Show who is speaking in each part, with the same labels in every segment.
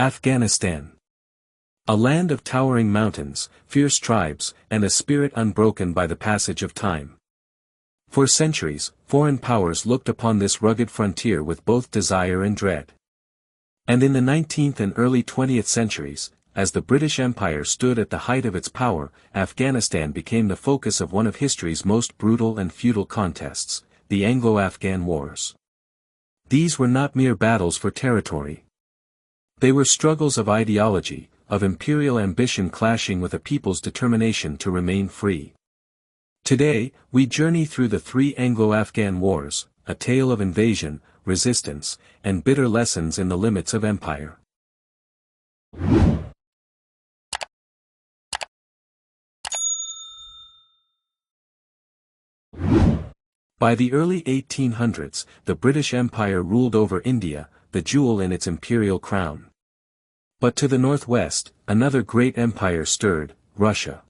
Speaker 1: Afghanistan. A land of towering mountains, fierce tribes, and a spirit unbroken by the passage of time. For centuries, foreign powers looked upon this rugged frontier with both desire and dread. And in the 19th and early 20th centuries, as the British Empire stood at the height of its power, Afghanistan became the focus of one of history's most brutal and futile contests, the Anglo-Afghan Wars. These were not mere battles for territory. They were struggles of ideology, of imperial ambition clashing with a people's determination to remain free. Today, we journey through the three Anglo-Afghan Wars, a tale of invasion, resistance, and bitter lessons in the limits of empire. By the early 1800s, the British Empire ruled over India, the jewel in its imperial crown. But to the northwest, another great empire stirred, Russia.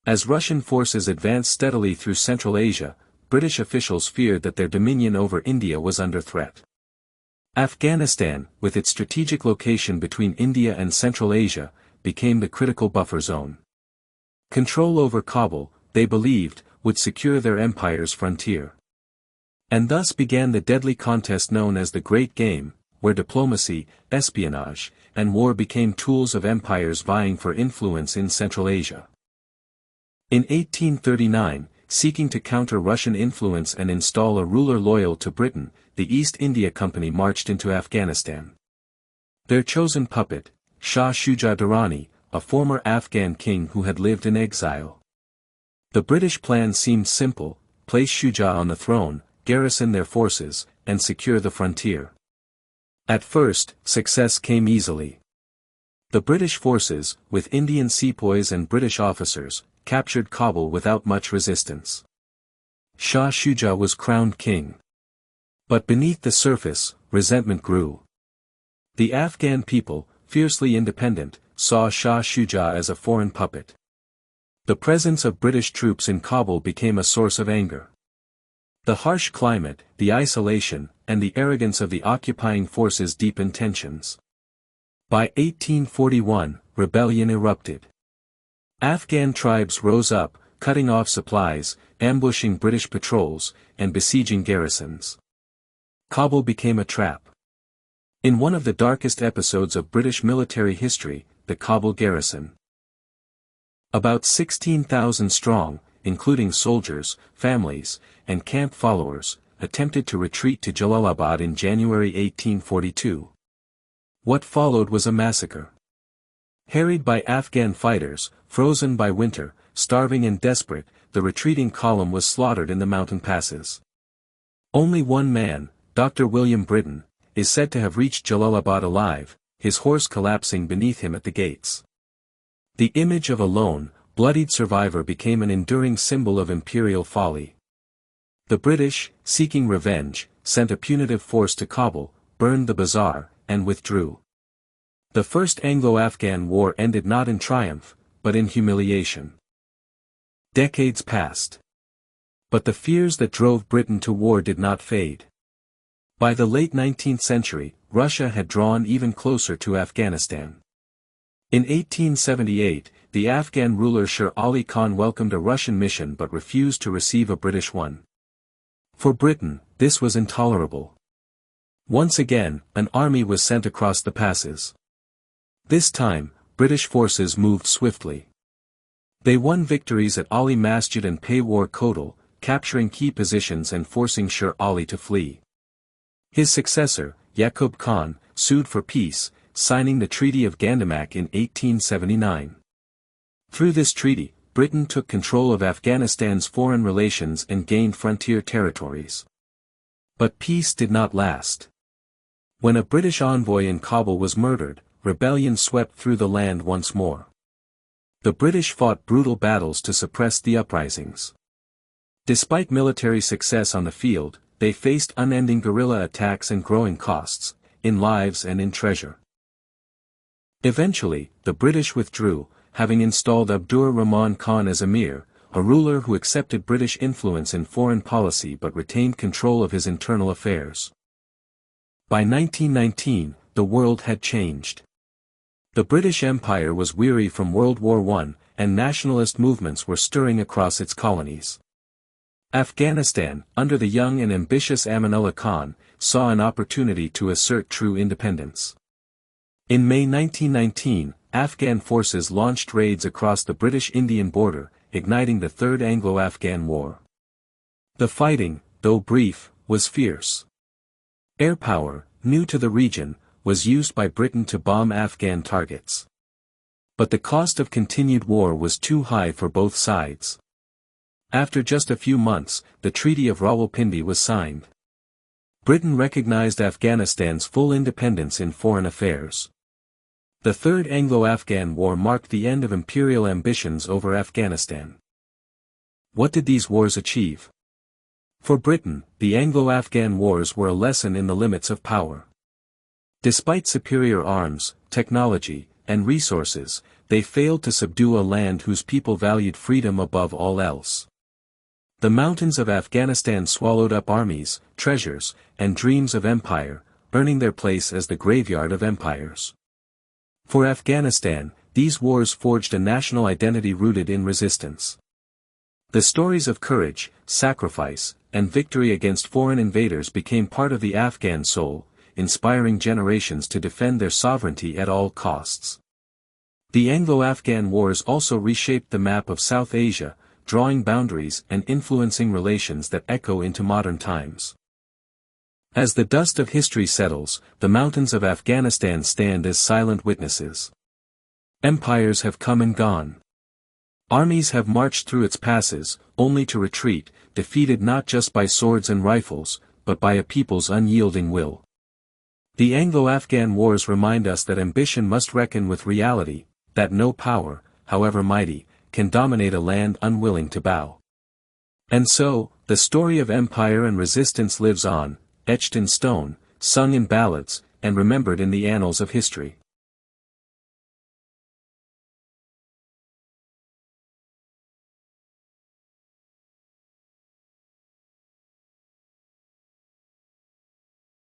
Speaker 1: As Russian forces advanced steadily through Central Asia, British officials feared that their dominion over India was under threat. Afghanistan, with its strategic location between India and Central Asia, became the critical buffer zone. Control over Kabul, they believed, would secure their empire's frontier. And thus began the deadly contest known as the Great Game, where diplomacy, espionage, and war became tools of empires vying for influence in Central Asia. In 1839, seeking to counter Russian influence and install a ruler loyal to Britain, the East India Company marched into Afghanistan. Their chosen puppet, Shah Shuja Durrani, a former Afghan king who had lived in exile. The British plan seemed simple: place Shuja on the throne, garrison their forces, and secure the frontier. At first, success came easily. The British forces, with Indian sepoys and British officers, captured Kabul without much resistance. Shah Shuja was crowned king. But beneath the surface, resentment grew. The Afghan people, fiercely independent, saw Shah Shuja as a foreign puppet. The presence of British troops in Kabul became a source of anger. The harsh climate, the isolation, and the arrogance of the occupying forces deepened tensions. By 1841, rebellion erupted. Afghan tribes rose up, cutting off supplies, ambushing British patrols, and besieging garrisons. Kabul became a trap. In one of the darkest episodes of British military history, the Kabul garrison. About 16,000 strong, including soldiers, families, and camp followers, attempted to retreat to Jalalabad in January 1842. What followed was a massacre. Harried by Afghan fighters, frozen by winter, starving and desperate, the retreating column was slaughtered in the mountain passes. Only one man, Dr. William Britton, is said to have reached Jalalabad alive, his horse collapsing beneath him at the gates. The image of a lone, bloodied survivor became an enduring symbol of imperial folly. The British, seeking revenge, sent a punitive force to Kabul, burned the bazaar, and withdrew. The First Anglo-Afghan War ended not in triumph, but in humiliation. Decades passed. But the fears that drove Britain to war did not fade. By the late 19th century, Russia had drawn even closer to Afghanistan. In 1878, the Afghan ruler Sher Ali Khan welcomed a Russian mission but refused to receive a British one. For Britain, this was intolerable. Once again, an army was sent across the passes. This time, British forces moved swiftly. They won victories at Ali Masjid and Paywar Kotal, capturing key positions and forcing Sher Ali to flee. His successor, Yakub Khan, sued for peace, signing the Treaty of Gandamak in 1879. Through this treaty, Britain took control of Afghanistan's foreign relations and gained frontier territories. But peace did not last. When a British envoy in Kabul was murdered, rebellion swept through the land once more. The British fought brutal battles to suppress the uprisings. Despite military success on the field, they faced unending guerrilla attacks and growing costs, in lives and in treasure. Eventually, the British withdrew, having installed Abdur Rahman Khan as emir, a ruler who accepted British influence in foreign policy but retained control of his internal affairs. By 1919, the world had changed. The British Empire was weary from World War I, and nationalist movements were stirring across its colonies. Afghanistan, under the young and ambitious Amanullah Khan, saw an opportunity to assert true independence. In May 1919, Afghan forces launched raids across the British-Indian border, igniting the Third Anglo-Afghan War. The fighting, though brief, was fierce. Air power, new to the region, was used by Britain to bomb Afghan targets. But the cost of continued war was too high for both sides. After just a few months, the Treaty of Rawalpindi was signed. Britain recognized Afghanistan's full independence in foreign affairs. The Third Anglo-Afghan War marked the end of imperial ambitions over Afghanistan. What did these wars achieve? For Britain, the Anglo-Afghan Wars were a lesson in the limits of power. Despite superior arms, technology, and resources, they failed to subdue a land whose people valued freedom above all else. The mountains of Afghanistan swallowed up armies, treasures, and dreams of empire, earning their place as the graveyard of empires. For Afghanistan, these wars forged a national identity rooted in resistance. The stories of courage, sacrifice, and victory against foreign invaders became part of the Afghan soul, inspiring generations to defend their sovereignty at all costs. The Anglo-Afghan Wars also reshaped the map of South Asia, drawing boundaries and influencing relations that echo into modern times. As the dust of history settles, the mountains of Afghanistan stand as silent witnesses. Empires have come and gone. Armies have marched through its passes, only to retreat, defeated not just by swords and rifles, but by a people's unyielding will. The Anglo-Afghan Wars remind us that ambition must reckon with reality, that no power, however mighty, can dominate a land unwilling to bow. And so, the story of empire and resistance lives on, etched in stone, sung in ballads, and remembered in the annals of history.